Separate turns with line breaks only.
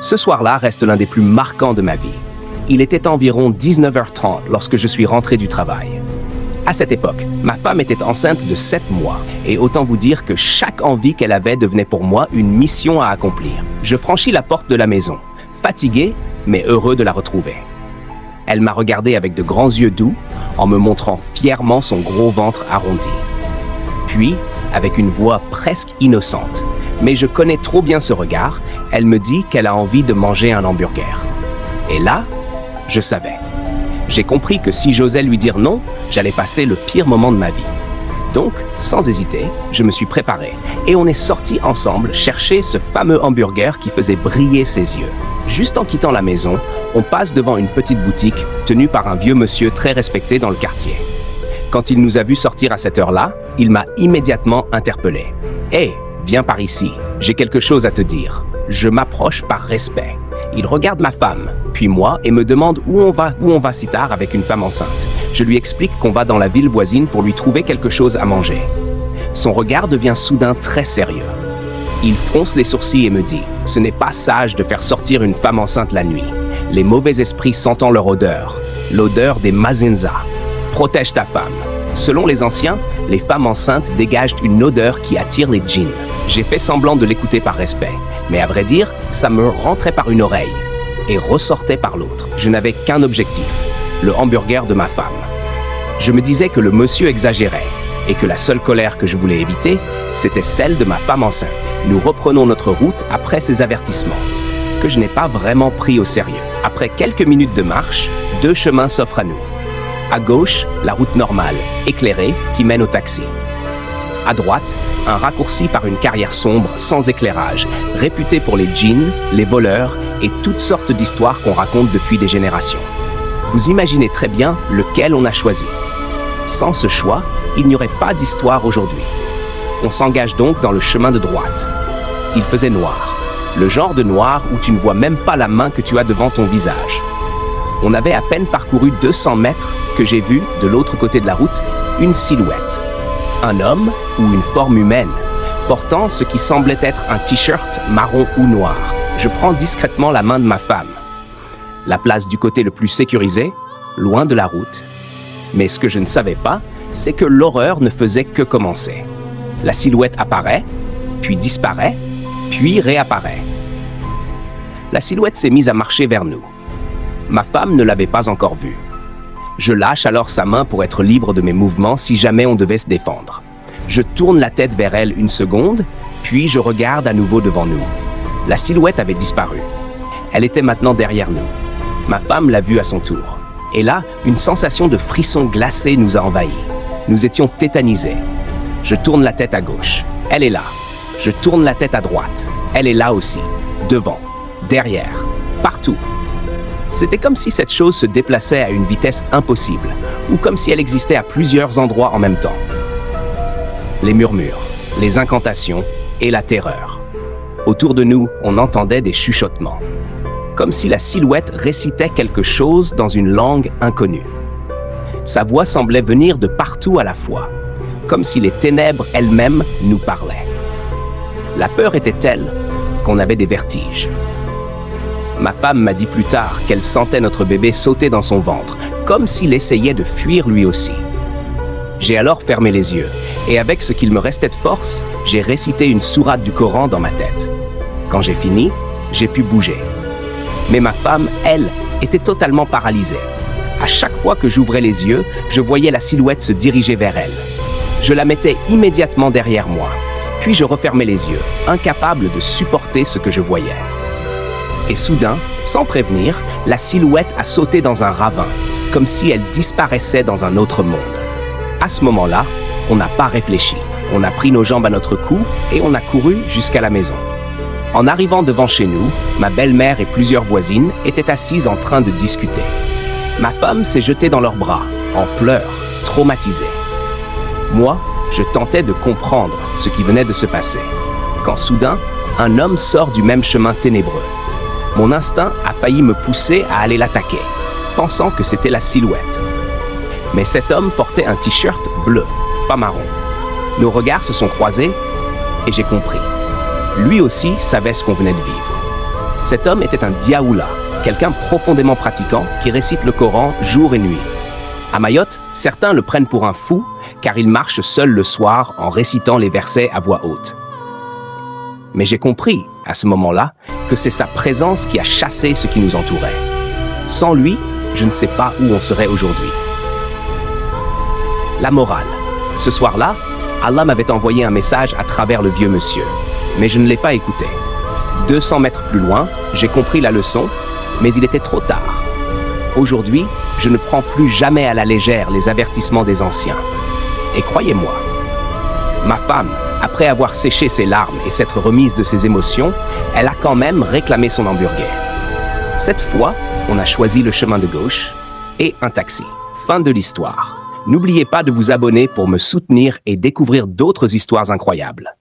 Ce soir-là reste l'un des plus marquants de ma vie. Il était environ 19h30 lorsque je suis rentré du travail. À cette époque, ma femme était enceinte de 7 mois et autant vous dire que chaque envie qu'elle avait devenait pour moi une mission à accomplir. Je franchis la porte de la maison, fatigué mais heureux de la retrouver. Elle m'a regardé avec de grands yeux doux en me montrant fièrement son gros ventre arrondi. Puis, avec une voix presque innocente, mais je connais trop bien ce regard, elle me dit qu'elle a envie de manger un hamburger. Et là, je savais. J'ai compris que si j'osais lui dire non, j'allais passer le pire moment de ma vie. Donc, sans hésiter, je me suis préparé et on est sortis ensemble chercher ce fameux hamburger qui faisait briller ses yeux. Juste en quittant la maison, on passe devant une petite boutique tenue par un vieux monsieur très respecté dans le quartier. Quand il nous a vus sortir à cette heure-là, il m'a immédiatement interpellé. « Hé, viens par ici, j'ai quelque chose à te dire. » Je m'approche par respect. Il regarde ma femme, puis moi, et me demande où on va si tard avec une femme enceinte. Je lui explique qu'on va dans la ville voisine pour lui trouver quelque chose à manger. Son regard devient soudain très sérieux. Il fronce les sourcils et me dit « Ce n'est pas sage de faire sortir une femme enceinte la nuit. Les mauvais esprits sentant leur odeur, l'odeur des mazinza. Protège ta femme. Selon les anciens, les femmes enceintes dégagent une odeur qui attire les djinns. » J'ai fait semblant de l'écouter par respect, mais à vrai dire, ça me rentrait par une oreille et ressortait par l'autre. Je n'avais qu'un objectif, le hamburger de ma femme. Je me disais que le monsieur exagérait et que la seule colère que je voulais éviter, c'était celle de ma femme enceinte. Nous reprenons notre route après ces avertissements, que je n'ai pas vraiment pris au sérieux. Après quelques minutes de marche, 2 chemins s'offrent à nous. À gauche, la route normale, éclairée, qui mène au taxi. À droite, un raccourci par une carrière sombre, sans éclairage, réputée pour les djinns, les voleurs et toutes sortes d'histoires qu'on raconte depuis des générations. Vous imaginez très bien lequel on a choisi. Sans ce choix, il n'y aurait pas d'histoire aujourd'hui. On s'engage donc dans le chemin de droite. Il faisait noir. Le genre de noir où tu ne vois même pas la main que tu as devant ton visage. On avait à peine parcouru 200 mètres que j'ai vu, de l'autre côté de la route, une silhouette. Un homme ou une forme humaine, portant ce qui semblait être un t-shirt marron ou noir. Je prends discrètement la main de ma femme. La place du côté le plus sécurisé, loin de la route. Mais ce que je ne savais pas, c'est que l'horreur ne faisait que commencer. La silhouette apparaît, puis disparaît, puis réapparaît. La silhouette s'est mise à marcher vers nous. Ma femme ne l'avait pas encore vue. Je lâche alors sa main pour être libre de mes mouvements si jamais on devait se défendre. Je tourne la tête vers elle une seconde, puis je regarde à nouveau devant nous. La silhouette avait disparu. Elle était maintenant derrière nous. Ma femme l'a vue à son tour. Et là, une sensation de frisson glacé nous a envahis. Nous étions tétanisés. Je tourne la tête à gauche. Elle est là. Je tourne la tête à droite. Elle est là aussi. Devant, derrière, partout. C'était comme si cette chose se déplaçait à une vitesse impossible, ou comme si elle existait à plusieurs endroits en même temps. Les murmures, les incantations et la terreur. Autour de nous, on entendait des chuchotements, comme si la silhouette récitait quelque chose dans une langue inconnue. Sa voix semblait venir de partout à la fois, comme si les ténèbres elles-mêmes nous parlaient. La peur était telle qu'on avait des vertiges. Ma femme m'a dit plus tard qu'elle sentait notre bébé sauter dans son ventre, comme s'il essayait de fuir lui aussi. J'ai alors fermé les yeux, et avec ce qu'il me restait de force, j'ai récité une sourate du Coran dans ma tête. Quand j'ai fini, j'ai pu bouger. Mais ma femme, elle, était totalement paralysée. À chaque fois que j'ouvrais les yeux, je voyais la silhouette se diriger vers elle. Je la mettais immédiatement derrière moi, puis je refermais les yeux, incapable de supporter ce que je voyais. Et soudain, sans prévenir, la silhouette a sauté dans un ravin, comme si elle disparaissait dans un autre monde. À ce moment-là, on n'a pas réfléchi. On a pris nos jambes à notre cou et on a couru jusqu'à la maison. En arrivant devant chez nous, ma belle-mère et plusieurs voisines étaient assises en train de discuter. Ma femme s'est jetée dans leurs bras, en pleurs, traumatisée. Moi, je tentais de comprendre ce qui venait de se passer, quand soudain, un homme sort du même chemin ténébreux. Mon instinct a failli me pousser à aller l'attaquer, pensant que c'était la silhouette. Mais cet homme portait un t-shirt bleu, pas marron. Nos regards se sont croisés et j'ai compris. Lui aussi savait ce qu'on venait de vivre. Cet homme était un diaoula, quelqu'un profondément pratiquant qui récite le Coran jour et nuit. À Mayotte, certains le prennent pour un fou car il marche seul le soir en récitant les versets à voix haute. Mais j'ai compris, à ce moment-là, que c'est sa présence qui a chassé ce qui nous entourait. Sans lui, je ne sais pas où on serait aujourd'hui. La morale. Ce soir-là, Allah m'avait envoyé un message à travers le vieux monsieur, mais je ne l'ai pas écouté. 200 mètres plus loin, j'ai compris la leçon, mais il était trop tard. Aujourd'hui, je ne prends plus jamais à la légère les avertissements des anciens. Et croyez-moi, ma femme, après avoir séché ses larmes et s'être remise de ses émotions, elle a quand même réclamé son hamburger. Cette fois, on a choisi le chemin de gauche et un taxi. Fin de l'histoire. N'oubliez pas de vous abonner pour me soutenir et découvrir d'autres histoires incroyables.